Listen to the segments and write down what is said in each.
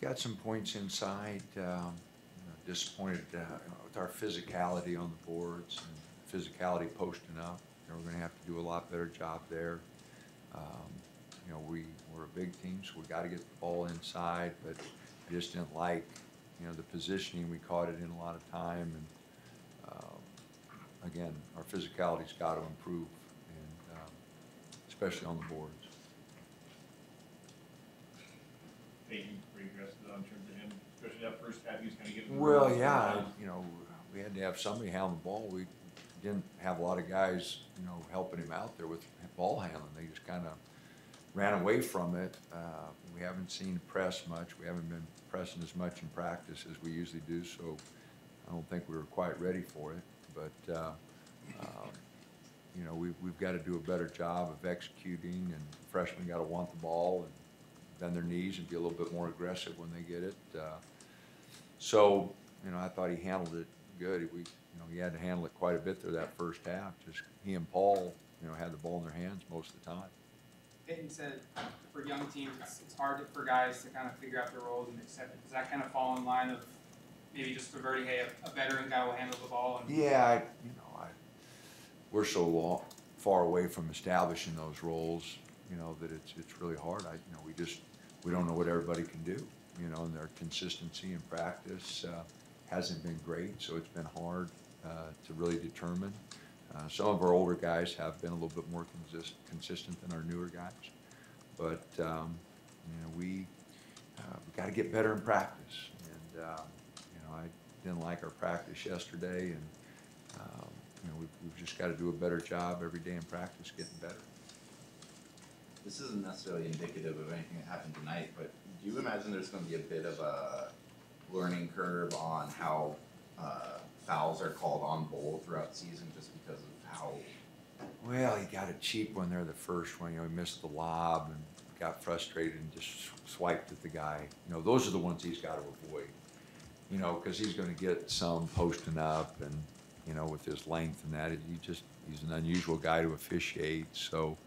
got some points inside. Disappointed with our physicality on the boards and physicality posting up. We're going to have to do a lot better job there. We're a big team, so we got to get the ball inside, but I just didn't like, the positioning. We caught it in a lot of time, and again, our physicality's got to improve, and especially on the boards. Pretty aggressive in terms of him, especially that first half. He was kind of getting. Well, yeah, we had to have somebody handle the ball. We didn't have a lot of guys, helping him out there with ball handling. They just kind of ran away from it. We haven't seen press much. We haven't been pressing as much in practice as we usually do, so I don't think we were quite ready for it. But, we've got to do a better job of executing, and freshmen got to want the ball and bend their knees and be a little bit more aggressive when they get it. So, I thought he handled it good. He had to handle it quite a bit there that first half. Just he and Paul, had the ball in their hands most of the time. Peyton said for young teams, it's hard for guys to kind of figure out their roles and accept it. Does that kind of fall in line of maybe just reverting, hey, a veteran guy will handle the ball? And yeah, we're so far away from establishing those roles, that it's really hard. We don't know what everybody can do, and their consistency in practice hasn't been great, so it's been hard to really determine. Some of our older guys have been a little bit more consistent than our newer guys, but we got to get better in practice. And I didn't like our practice yesterday, and we've just got to do a better job every day in practice, getting better. This isn't necessarily indicative of anything that happened tonight, but do you imagine there's going to be a bit of a learning curve on how fouls are called on bowl throughout the season, just because of how? Well, he got it cheap when they're the first one. He missed the lob and got frustrated and just swiped at the guy. Those are the ones he's got to avoid. Because he's going to get some posting up, and with his length and that, he's an unusual guy to officiate. So,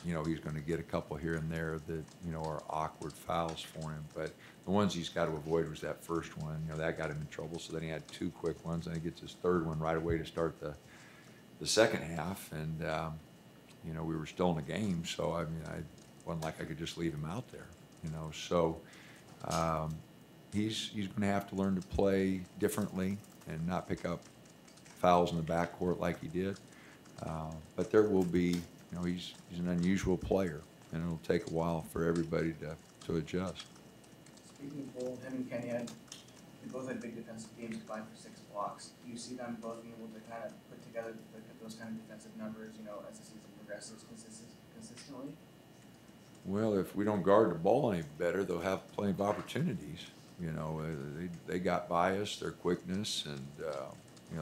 he's going to get a couple here and there that are awkward fouls for him. But the ones he's got to avoid was that first one. That got him in trouble. So then he had two quick ones, and he gets his third one right away to start the second half. And we were still in the game, so I wasn't like I could just leave him out there. So he's going to have to learn to play differently and not pick up fouls in the backcourt like he did. But there will be, he's an unusual player, and it'll take a while for everybody to adjust. Speaking of Bull, him and Kenny, they both had big defensive games, 5 for 6 blocks. Do you see them both being able to kind of put together those kind of defensive numbers, as the season progresses consistently? Well, if we don't guard the ball any better, they'll have plenty of opportunities. They got by us, their quickness, and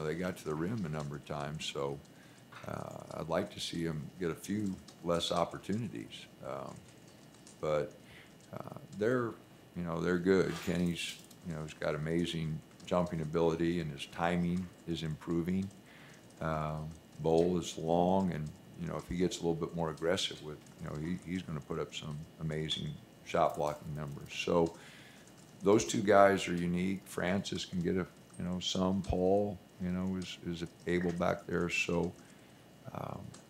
they got to the rim a number of times. So I'd like to see them get a few less opportunities, but they're good. Kenny's he's got amazing jumping ability, and his timing is improving. Bowl is long, and if he gets a little bit more aggressive with, he's going to put up some amazing shot blocking numbers. So those two guys are unique. Francis can get some. Paul, is able back there. So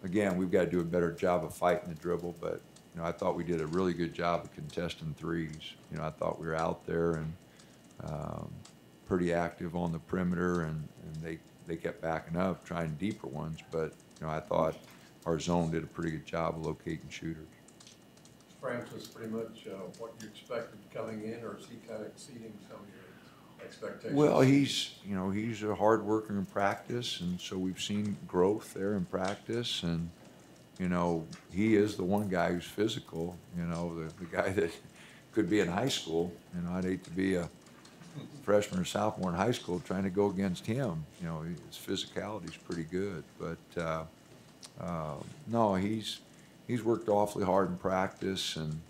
again, we've got to do a better job of fighting the dribble. But I thought we did a really good job of contesting threes. I thought we were out there and pretty active on the perimeter, and they kept backing up, trying deeper ones. But I thought our zone did a pretty good job of locating shooters. Francis pretty much what you expected coming in, or is he kind of exceeding some of your expectations? Well, he's a hard worker in practice, and so we've seen growth there in practice. And he is the one guy who's physical. The guy that could be in high school. I'd hate to be a freshman or sophomore in high school trying to go against him. His physicality is pretty good, but no, he's worked awfully hard in practice, and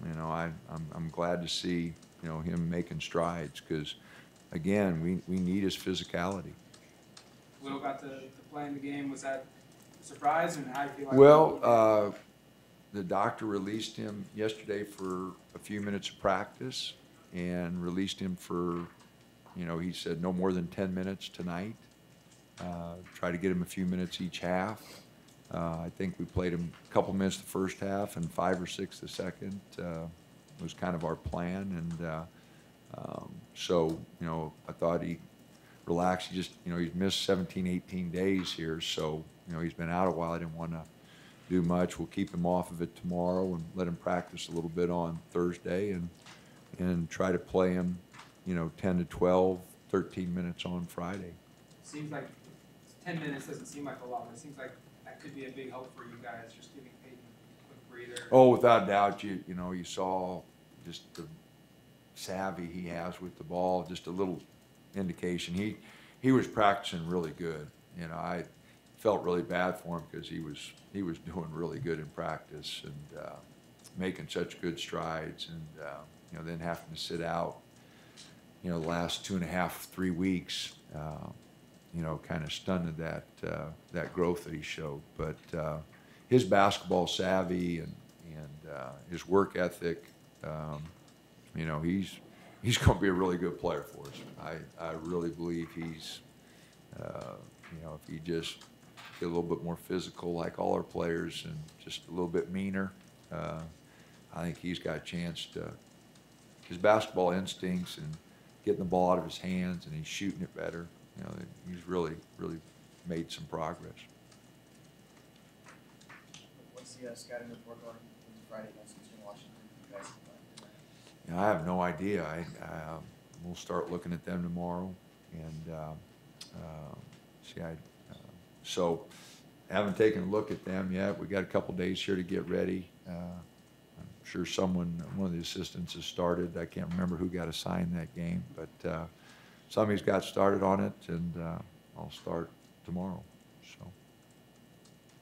I'm glad to see him making strides, because again, we need his physicality. Will got to play in the game. Was that a surprise, and how do you feel like? Well, the doctor released him yesterday for a few minutes of practice and released him for, he said no more than 10 minutes tonight. Try to get him a few minutes each half. I think we played him a couple minutes the first half and 5 or 6 the second. Was kind of our plan, and so I thought he relaxed. He just he's missed 17, 18 days here, so he's been out a while. I didn't want to do much. We'll keep him off of it tomorrow and let him practice a little bit on Thursday, and try to play him 10 to 12, 13 minutes on Friday. Seems like 10 minutes doesn't seem like a lot, but it seems like that could be a big help for you guys, just giving Peyton a quick breather. Oh, without doubt, you saw just the savvy he has with the ball, just a little indication. He was practicing really good. I felt really bad for him because he was doing really good in practice and making such good strides, and then having to sit out the last 2.5, 3 weeks, kind of stunted that growth that he showed. But his basketball savvy and his work ethic, he's going to be a really good player for us. I really believe he's, if he just get a little bit more physical like all our players and just a little bit meaner, I think he's got a chance to, his basketball instincts and getting the ball out of his hands, and he's shooting it better. He's really made some progress. What's the scouting report going into Friday against Eastern Washington? You guys I have no idea. We'll start looking at them tomorrow, and see. So I haven't taken a look at them yet. We got a couple days here to get ready. I'm sure one of the assistants has started. I can't remember who got assigned that game, but somebody's got started on it, and I'll start tomorrow. So.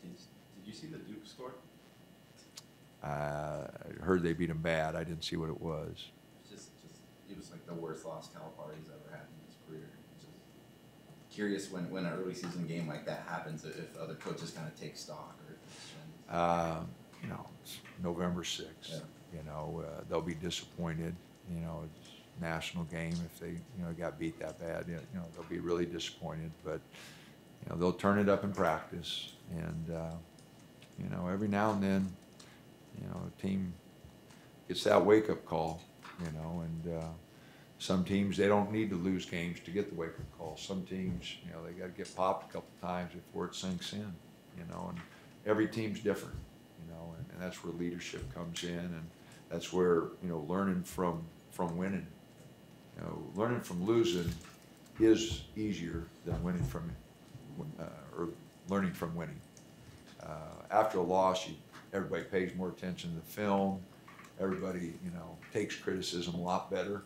Did you see the Duke score? I heard they beat him bad. I didn't see what it was. It was like the worst loss Calipari's ever had in his career. Just curious when an early season game like that happens, if other coaches kind of take stock or if it's it's November 6th. Yeah. They'll be disappointed. It's a national game. If they got beat that bad, they'll be really disappointed. But they'll turn it up in practice, and every now and then, a team gets that wake-up call, and some teams, they don't need to lose games to get the wake-up call. Some teams, they got to get popped a couple times before it sinks in, and every team's different, and that's where leadership comes in, and that's where, learning from winning. Learning from losing is easier than winning from, or learning from winning. After a loss, everybody pays more attention to the film. Everybody, takes criticism a lot better.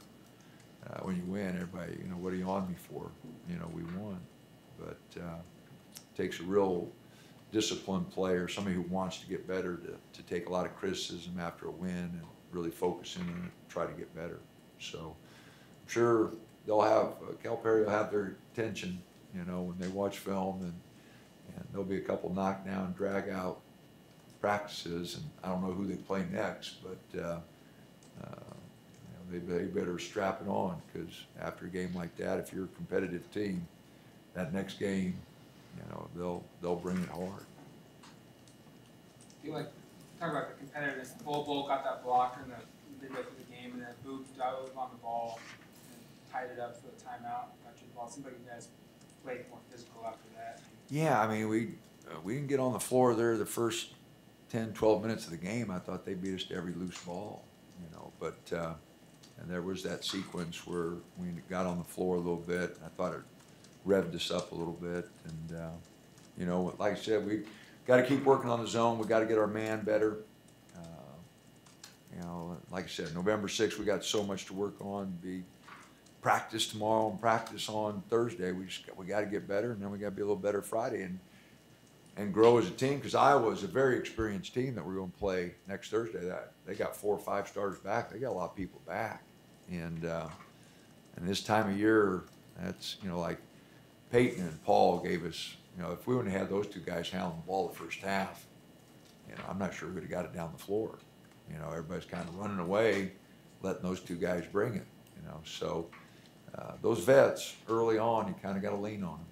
When you win, everybody, what are you on me for? We won. But it takes a real disciplined player, somebody who wants to get better, to take a lot of criticism after a win and really focus in on it and try to get better. So I'm sure they'll have, Calipari will have their attention, when they watch film, and there'll be a couple knockdown, drag out practices, and I don't know who they play next, but they better strap it on, because after a game like that, if you're a competitive team, that next game, they'll bring it hard. I feel like, talk about the competitiveness. Bull got that blocker in the midway through the game, and then Boop dove on the ball and tied it up for the timeout. Got you the ball. Seems like you guys played more physical after that. Yeah, I mean, we didn't get on the floor there the first 10, 12 minutes of the game. I thought they beat us to every loose ball, but and there was that sequence where we got on the floor a little bit. I thought it revved us up a little bit, and like I said, we got to keep working on the zone. We got to get our man better. Like I said, November 6th, we got so much to work on. Be practice tomorrow and practice on Thursday. We got to get better, and then we got to be a little better Friday and grow as a team, because Iowa is a very experienced team that we're going to play next Thursday. They got 4 or 5 starters back. They got a lot of people back, and this time of year, that's like Peyton and Paul gave us. If we wouldn't have had those 2 guys handling the ball the first half, you know, I'm not sure who'd have got it down the floor. You know, everybody's kind of running away, letting those two guys bring it, you know. So those vets, early on, you kind of got to lean on them.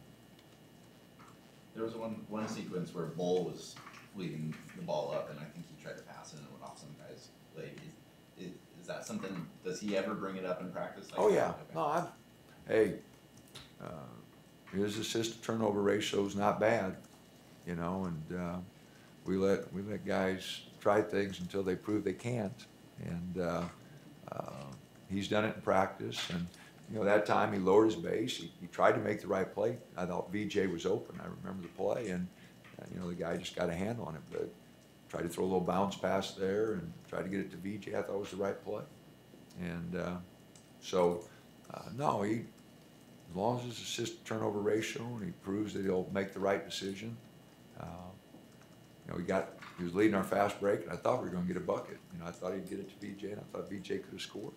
There was one sequence where Bull was leading the ball up, and I think he tried to pass it and it went off some guy's leg. Is that something, does he ever bring it up in practice? Like Oh, that? yeah. Okay. No, his assist to turnover ratio is not bad, you know, and we let guys try things until they prove they can't. And he's done it in practice. And, you know, that time he lowered his base. He tried to make the right play. I thought VJ was open. I remember the play. And, you know, the guy just got a hand on it. But tried to throw a little bounce pass there and tried to get it to VJ. I thought it was the right play. And no, as long as his assist to turnover ratio and he proves that he'll make the right decision, you know, he was leading our fast break, and I thought we were going to get a bucket. You know, I thought he'd get it to VJ, and I thought VJ could have scored.